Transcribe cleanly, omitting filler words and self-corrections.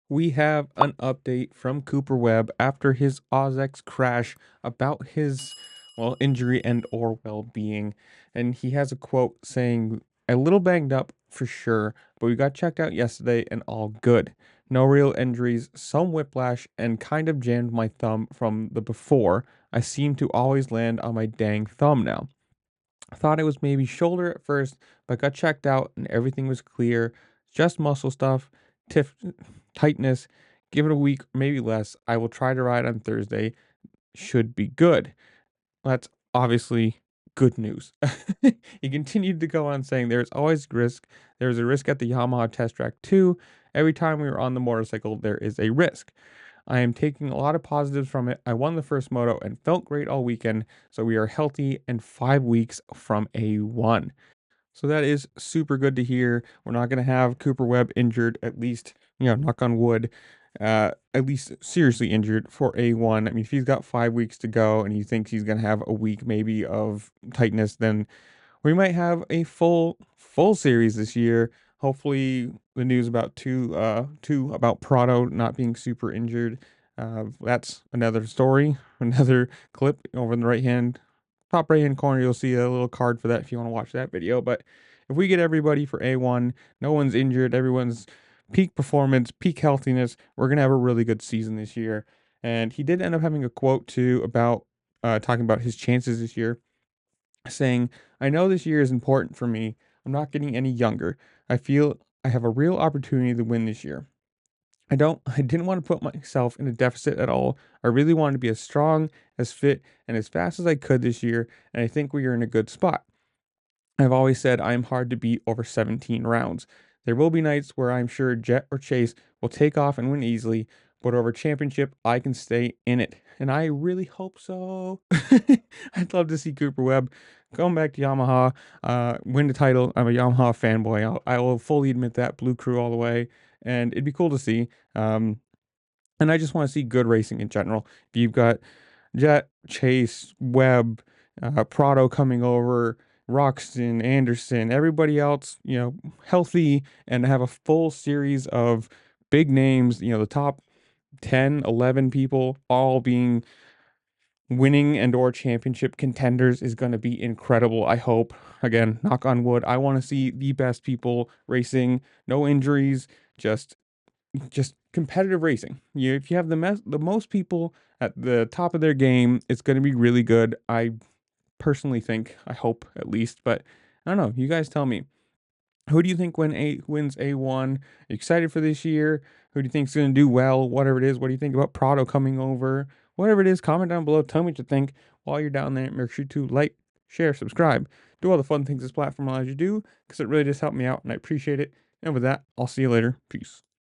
We have an update from Cooper Webb after his AUS crash about his, well, injury and or well-being. And he has a quote saying, "A little banged up for sure, but we got checked out yesterday and all good. No real injuries, some whiplash, and kind of jammed my thumb from the before. I seem to always land on my dang thumb now. I thought it was maybe shoulder at first, but got checked out and everything was clear. Just muscle stuff, tiff tightness. Give it a week, maybe less. I will try to ride on Thursday. Should be good." That's obviously good news. He continued to go on saying, "There's always risk. There's a risk at the Yamaha test track too. Every time we were on the motorcycle, there is a risk. I am taking a lot of positives from it. I won the first moto and felt great all weekend, so we are healthy and 5 weeks from A1." So that is super good to hear. We're not going to have Cooper Webb injured, at least, knock on wood, at least seriously injured for A1. I mean, if he's got 5 weeks to go and he thinks he's going to have a week maybe of tightness, then we might have a full series this year. Hopefully, the news about two about Prado not being super injured. That's another story, another clip over in the top right hand corner. You'll see a little card for that if you want to watch that video. But if we get everybody for A1, no one's injured, everyone's peak performance, peak healthiness, we're gonna have a really good season this year. And he did end up having a quote too about talking about his chances this year, saying, "I know this year is important for me. I'm not getting any younger. I feel I have a real opportunity to win this year. I didn't want to put myself in a deficit at all. I really wanted to be as strong, as fit, and as fast as I could this year, and I think we are in a good spot. I've always said I am hard to beat over 17 rounds. There will be nights where I'm sure Jet or Chase will take off and win easily, but over championship, I can stay in it. And I really hope so." I'd love to see Cooper Webb going back to Yamaha, win the title. I'm a Yamaha fanboy. I will fully admit that. Blue Crew all the way. And it'd be cool to see. And I just want to see good racing in general. If you've got Jet, Chase, Webb, Prado coming over, Roxton, Anderson, everybody else, healthy and have a full series of big names, the top 10, 11 people all being winning and or championship contenders is going to be incredible. I hope, again, knock on wood, I want to see the best people racing, no injuries, just competitive racing. If you have the most people at the top of their game, it's going to be really good. I personally think, I hope at least, but I don't know. You guys tell me. Who do you think wins A1? Are you excited for this year? Who do you think's going to do well? Whatever it is. What do you think about Prado coming over? Whatever it is, comment down below. Tell me what you think. While you're down there, make sure to like, share, subscribe. Do all the fun things this platform allows you to do, because it really does help me out and I appreciate it. And with that, I'll see you later. Peace.